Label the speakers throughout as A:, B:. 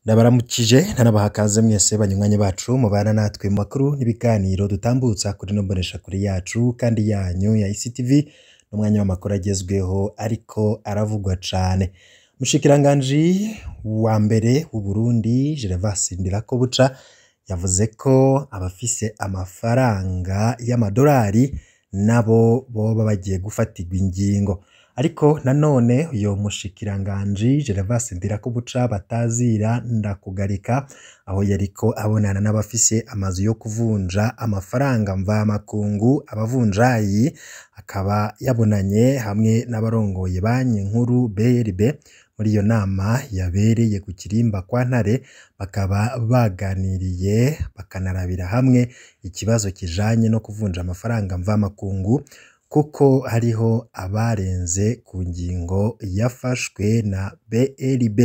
A: Ndabaramukije ntanabaha kaze mwese banywanyi bacu mubana natwe mu makuru n'ibiganiro dutambutsa kuri no mboneshakure yacu kandi yanyu ya ICTV n'umwanya w'amakuru agezweho ariko aravugwa cane. Umushikiranganji wa mbere w'u Burundi Gervas Ndirakobuca yavuze ko abafise amafaranga y'amadolari nabo boba bagiye gufatirwa ingingo. Ariko nanone uyo mushikiranganji Gervas Ndirakobuca batazira ndakugarika aho yariko abonana n'abafise amazu yo kuvunja amafaranga mvamakungu abavunjayi, akaba yabonanye hamwe n'abarongoye banki nkuru BRB muri iyo nama yabereye ku Kirimba kwa Ntare, bakaba baganiriye bakanarabira hamwe ikibazo kijanye no kuvunja amafaranga mvamakungu kuko hariho abarenze ku ngingo yafashwe na BRB.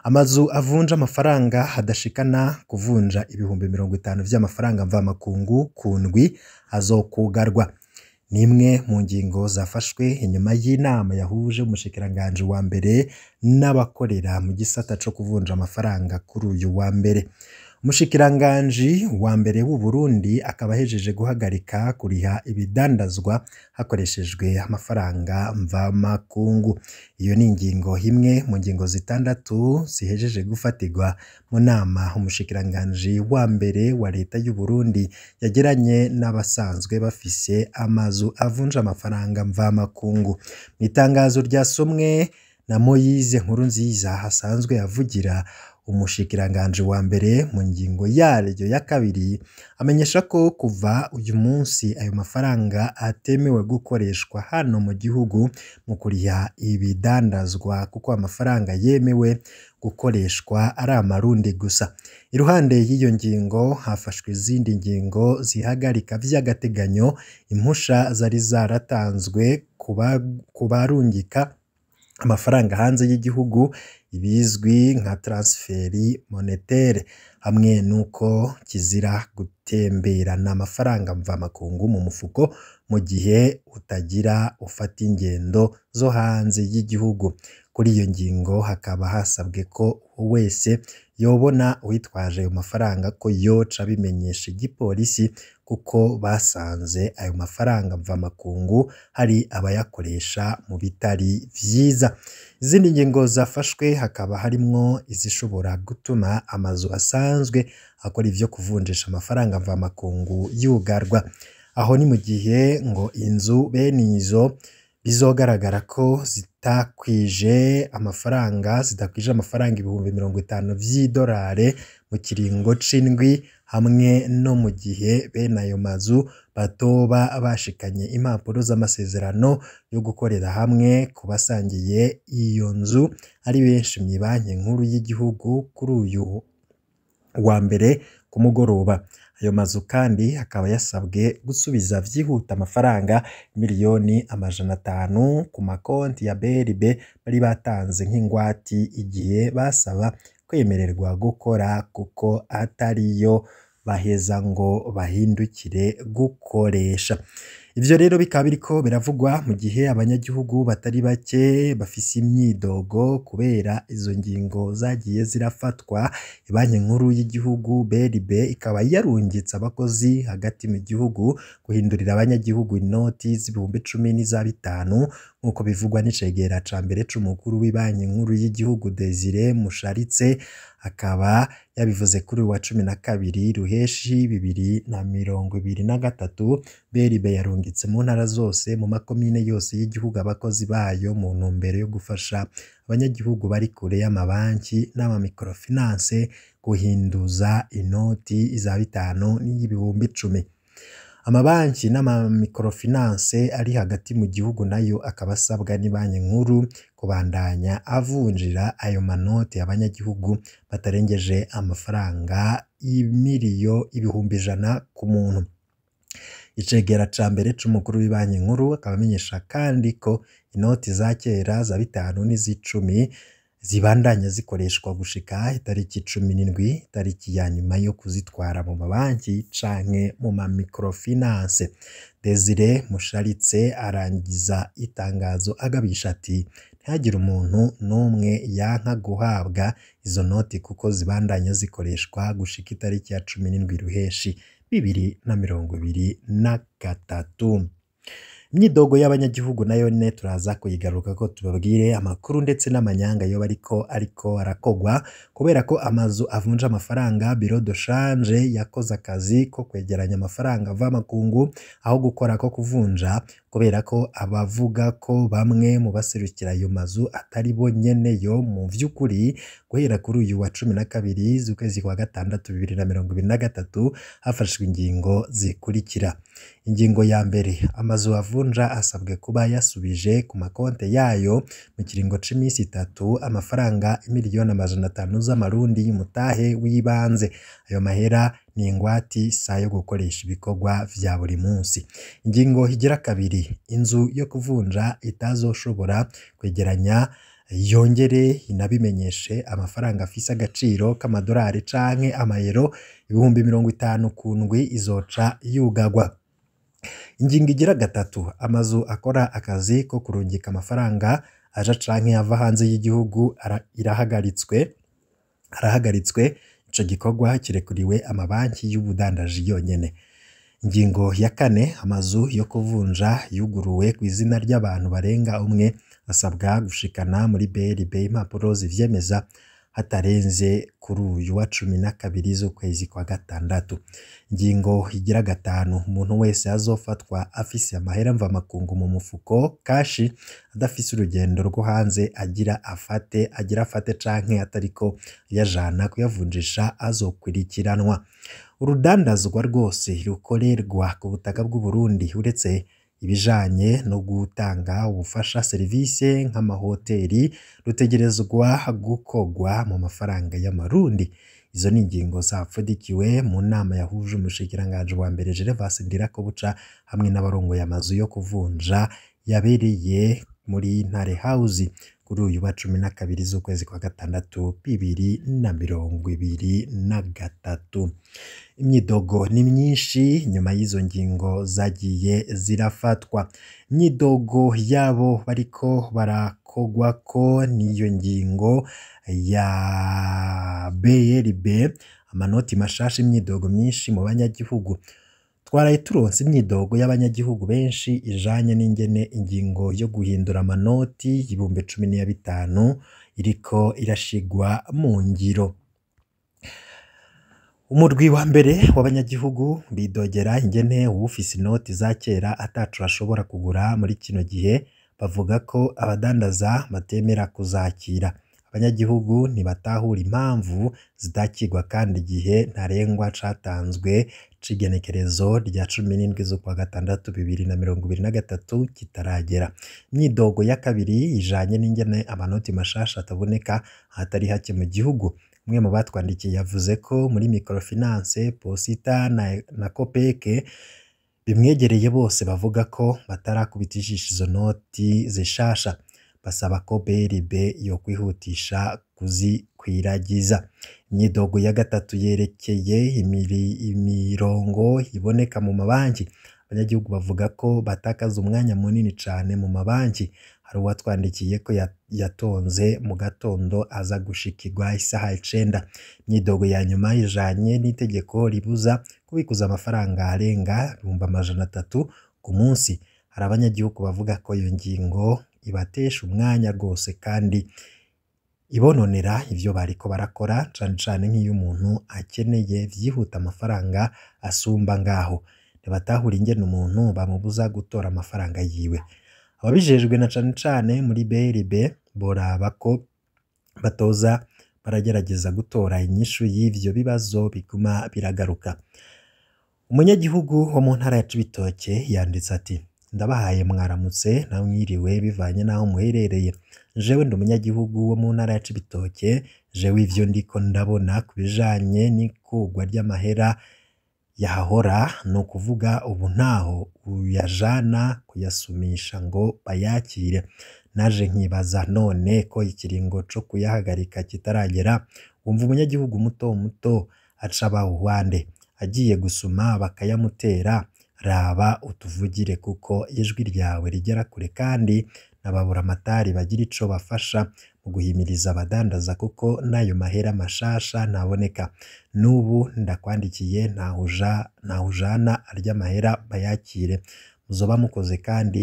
A: Amazu avunja amafaranga hadashikana kuvunja ibihumbi 50 vy'amafaranga mvamakungu ku ndwi azokugarwa. Nimwe mu ngingo zafashwe inyuma y'inama yahuje umushikiranganji wa mbere n'abakorera mu gisata co kuvunja amafaranga kuri uyu wa mbere. Umushikiranganji wa mbere w'u Burundi akaba hejeje guhagarika kuriha ibidandazwa hakoreshejwe amafaranga mvamakungu. Iyo ni ingingo imwe mu ngingo zitandatu zihejeje gufatirwa mu nama umushikiranganji wa mbere wa leta y'u Burundi yagiranye n'abasanzwe bafise amazu avunja amafaranga mvamakungu. Itangazo ryasomwe na Moise Nkurunziza hasanzwe yavugira umushikiranganji wa mbere mu ngingo yaryo ya kabiri amenyesha ko kuva uyu munsi ayo mafaranga atemewe gukoreshwa hano mu gihugu mu kuriha ibidandazwa kuko amafaranga yemewe gukoreshwa ari amarundi gusa. Iruhande y'iyo ngingo hafashwe izindi ngingo zihagarika vy'agateganyo impusha zari zaratanzwe kubarungika amafaranga hanze y'igihugu ibizwi nka transferi monétaire, hamwe nuko kizira gutemberana amafaranga mvamakungu mu mufuko mu gihe utagira ufata ingendo zo hanze y'igihugu. Kuri iyo ngingo hakaba hasabwe ko wese yobona witwaje ayo mafaranga ko yoca bimenyesha igipolisi kuko basanze ayo mafaranga mvamakungu hari abayakoresha mu bitari vyiza. Izindi ngingo zafashwe hakaba harimwo izishobora gutuma amazu asanzwe akora ivyo kuvunjisha amafaranga mvamakungu yugarwa. Aho ni mu gihe ngo inzu bene izo bizogaragara ko zidakwije amafaranga ibihumbi 50 vy'idolari mu kiringo c'indwi, hamwe no mu gihe bene ayo mazu batoba bashikanye impapuro z'amasezerano yo gukorera hamwe ku basangiye iyo nzu ari benshi mu banki nkuru y'igihugu kuri uyu wa mbere ku mugoroba. Ayo mazu kandi akaba yasabwe gusubiza vyihuta amafaranga miliyoni 500 ku makonti ya BRB bari batanze nk'ingwati igihe basaba kwemererwa gukora kuko atariyo baheza ngo bahindukire gukoresha. Ivyo rero bikaba biriko biravugwa mu gihe abanyagihugu batari bake bafise imyidogo kubera izo ngingo zagiye zirafatwa. Banki nkuru y'igihugu BRB ikaba yarungitse abakozi hagati mu gihugu guhindurira abanyagihugu inoti z'ibihumbi 10 n'iza 5 nkuko bivugwa n'icegera ca mbere c'umukuru w'ibanki nkuru y'igihugu Desire Musharitse, akaba yabivuze kuri wa 12 Ruheshi 2023. BRB yarungitse mu ntara zose mu makomine yose y'igihugu abakozi bayo mu ntumbero yo gufasha abanyagihugu bari kure y'amabanki n'amamikrofinance guhinduza inoti za 5 n'ibihumbi 10. Amabanki n'amamikrofinance ari hagati mu gihugu nayo akaba asabwa ni banki nkuru kubandanya avunjira ayo manoti abanyagihugu batarengeje amafaranga ibihumbi 100 ku muntu. Icegera ca mbere c'umukuru w'ibanki nkuru akaba amenyesha kandi ko inoti za kera za 5 n'izi10 zibandanya zikoreshwa gushika itariki 17, itariki ya nyuma yo kuzitwara mu mabanki canke mu microfinance. Desire Musharitse arangiza itangazo agabisha ati ntihagire umuntu n'umwe yanka guhabwa izo noti kuko zibandanya zikoreshwa gushika itariki ya 17 Ruheshi 2023. Imyidogo y'abanyagihugu nayo ne turaza kuyigaruka ko tubabwire amakuru ndetse n'amanyanga yo ariko arakogwa kubera ko amazu avunja amafaranga bureau de change yakoze akazi ko kwegeranya amafaranga ava makungu aho gukora ko kuvunja kubera ko abavuga ko bamwe mu baserukira ayo mazu atari bo nyene yo mu vy'ukuri guhera kuri uyu wa 12 z'ukwezi kwa gatandatu 2023 hafashwe ingingo zikurikira. Ingingo ya mbere, amazu avunja asabwe kuba yasubije ku makonte yayo mu kiringo c'imisi 3 amafaranga 1,500,000 z'amarundi y'umutahe w'ibanze. Ayo mahera ni ingwati sayo gukoresha ibikorwa vya buri munsi. Ingingo higira kabiri, inzu yo kuvunja itazoshobora kwegeranya yongere inabimenyeshe amafaranga afise agaciro k'amadolari canke amayero 50,000 ku ndwi izoca yugagwa. Ingingo igira gatatu, amazu akora akazi ko kurungika amafaranga aja canke ava hanze y'igihugu arahagaritswe. Ico gikorwa kirekuriwe amabanki y'ubudandaji yonyene. Ingingo ya kane, amazu yo kuvunja yuguruwe ku izina ry'abantu barenga umwe asabwa gushikana muri BRB impapuro zivyemeza hatarenze kuri uyu wa 12 z'ukwezi kwa gatandatu. Ingingo igira gatanu, umuntu wese azofatwa afise amahera mva makungu mu mufuko kashi adafise urugendo rwo hanze agira afate canke atariko yajana kuyavunjisha azokwirikiranwa. Urudandazwa rwose rukorerwa ku butaka bw'u Burundi uretse ibijanye no gutanga ubufasha service nk'amahoteli rutegerezwa gukogwa mu mafaranga y'amarundi. Izo ni ingingo zapfudikiwe mu nama yahuje umushikiranganje wa mbere Gervas Ndirakobuca hamwe n'abarongoye amazu yo kuvunja yabereye muri Ntare House kuri uyu wa 12 z'ukwezi kwa gatandatu 2023. Imyidogo ni myinshi nyuma y'izo ngingo zagiye zirafatwa. Imyidogo yabo bariko barakogwa ko niyo ngingo ya BRB amanoti mashasha. Imyidogo myinshi mu banyagihugu twaraye turonse imyidogo y'abanyagihugu benshi ijanye n'ingene ingingo yo guhindura amanoti 15,000 iriko irashigwa mu ngiro. Umurwi wa mbere w'abanyagihugu bidogera ingene uwufise inoti za kera atacu ashobora kugura muri kino gihe, bavuga ko abadandaza batemera kuzakira. Abanyagihugu ntibatahura impamvu zitakigwa kandi igihe ntarengwa catanzwe c'igenekerezo rya 17 z'ukwa gatandatu 2023 kitaragera. Imyidogo ya kabiri ijanye n'ingene amanoti mashasha ataboneka hatari hake mu gihugu. Umwe mu batwandikiye yavuze ko muri microfinance, Posita na Kopeke bimwegereye bose bavuga ko batarakubitishije izo noti zishasha. Basaba ko BRB yo kwihutisha kuzikwiragiza. Imyidogo ya gatatu yerekeye imirongo iboneka mu mabanki. Abanyagihugu bavuga ko batakaza umwanya munini cane mu mabanki. Hari uwatwandikiye ko yatonze mu gatondo aza gushikirwa isaha 9. Imyidogo ya nyuma ijanye n'itegeko ribuza kubikuza amafaranga arenga 300,000 ku munsi. Hari abanyagihugu bavuga ko iyo ngingo ibatesha umwanya rwose kandi ibononera ivyo bariko barakora cane nk'iyo umuntu akeneye vyihuta amafaranga asumba ngaho. Ntibatahura ingene umuntu bamubuza gutora amafaranga yiwe. Ababijejwe na cane muri BRB boraba ko batoza baragerageza gutora inyishu y'ivyo bibazo biguma biragaruka. Umunyagihugu wo mu ntara ya Cibitoke yanditse ati: ndabahaye mwaramutse na mwiriwe bivanye naho muherereye. Jewe ndi umunyagihugu wo mu ntara ya Cibitoke. Jewe ivyo ndiko ndabona kubijanye n'ikugwa ry'amahera yahahora no kuvuga ubu ntaho uyajana kuyasumisha ngo bayakire. Naje nkibaza none ko ikiringo co kuyahagarika kitaragera, wumva umunyagihugu muto aca bawuhwande agiye gusuma bakayamutera raba utuvugire kuko ijwi ryawe rigera kure kandi n'ababuramatari bagira ico bafasha mu guhimiriza abadandaza kuko n'ayo mahera mashasha ntaboneka. N'ubu ndakwandikiye ntahujana arya mahera bayakire, muzoba mukoze kandi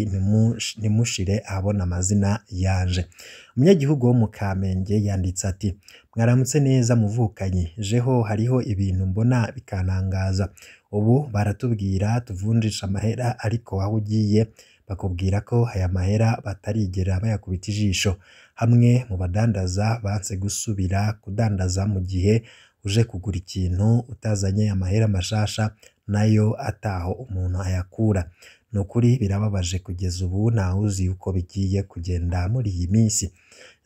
A: ntimushire ahabona amazina yanje. Umunyagihugu wo mu Kamenge yanditse ati mwaramutse neza muvukanyi, jeho hariho ibintu mbona bikantangaza. Ubu baratubwira tuvunjisha amahera ariko aho ugiye bakubwira ko aya mahera batarigera bayakubita ijisho. Hamwe mu badandaza banse gusubira kudandaza mu gihe uje kugura ikintu utazanye amahera mashasha nayo ataho umuntu ayakura. Nukuri birababaje kugeza ubu ntawuzi uko bigiye kugenda muri iyi minsi.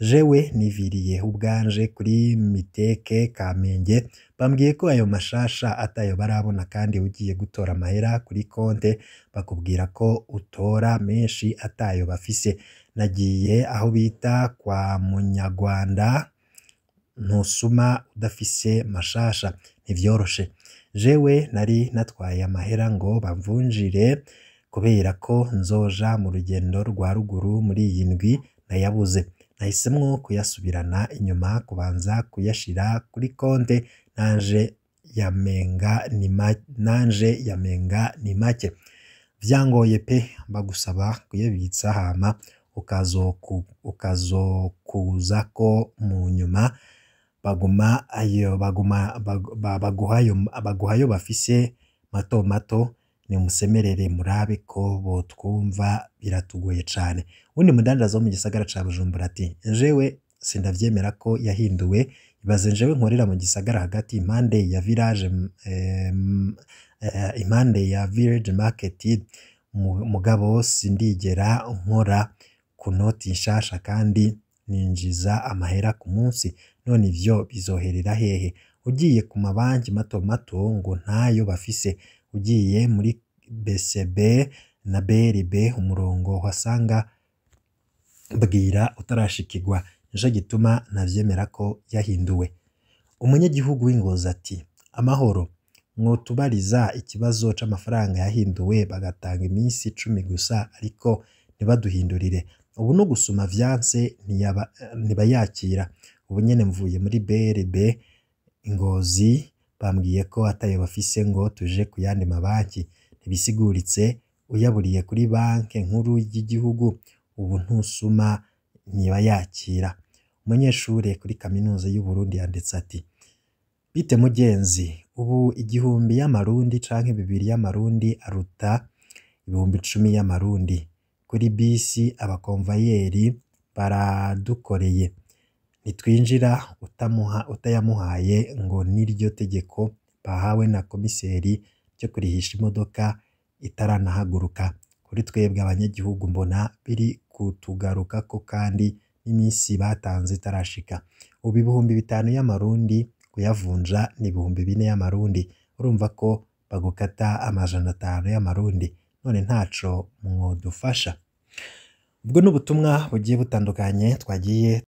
A: Jewe niviriye ubwanje kuri Miteke Kamenge, bambwiye ko ayo mashasha atayo barabona kandi ugiye gutora amahera kuri konte bakubwira ko utora menshi atayo bafise. Nagiye aho bita kwa Munyarwanda ntusuma udafise mashasha, ntivyoroshe. Jewe nari natwaye amahera ngo bamvunjire kubera ko nzoja mu rugendo rwa ruguru muri iyi ndwi nayabuze. Nahisemwo kuyasubirana inyuma kubanza kuyashira kuri konte nanje yamenga ni make. Vyangoye pe bagusaba kuyabitsa hama ukazokuza ko mu nyuma baguhayo bafise mato mato. Ni musemerere murabe ko botwumva biratugoye cane. Undi mudandaza wo mu gisagara ca Bujumbura ati jewe sindavyemera ko yahinduwe, ibaze jewe nkorera mu gisagara hagati impande ya Village Market, mugabo sindigera nkora ku noti nshasha kandi ninjiza amahera ku munsi. None ivyo bizoherera hehe? Ugiye ku mabanki mato mato ngo ntayo bafise, ugiye muri BCB na BRB umurongo wasanga bwira utarashikirwa. Nico gituma navyemera ko yahinduwe. Umunyagihugu w'Ingozi ati amahoro, mwotubariza ikibazo c'amafaranga yahinduwe bagatanga iminsi 10 gusa ariko ntibaduhindurire. Ubu no gusuma vyanse ntibayakira. Ubu nyene mvuye muri BRB Ingozi bambwiye ko atayo bafise ngo tuje ku yandi mabanki. Ntibisiguritse uyaburiye kuri banke nkuru y'igihugu ubu ntusuma ntibayakira. Umunyeshure kuri kaminuza y'u Burundi yanditse ati bite mugenzi, ubu 1000 y'amarundi canke 2 y'amarundi aruta 10,000 y'amarundi. Kuri bisi abakonvayeri baradukoreye, nitwinjira utayamuhaye ngo niryo tegeko bahawe na komiseri cyo kurihisha imodoka itaranahaguruka. Kuri twebwe abanyagihugu mbona biri kutugaruka ko kandi n'iminsi batanze itarashika. Ubu 5,000 y'amarundi kuyavunja ni 4,000 y'amarundi. Urumva ko bagukata 500 y'amarundi. None ntaco mwodufasha? Ubwo n'ubutumwa bugiye butandukanye twagiye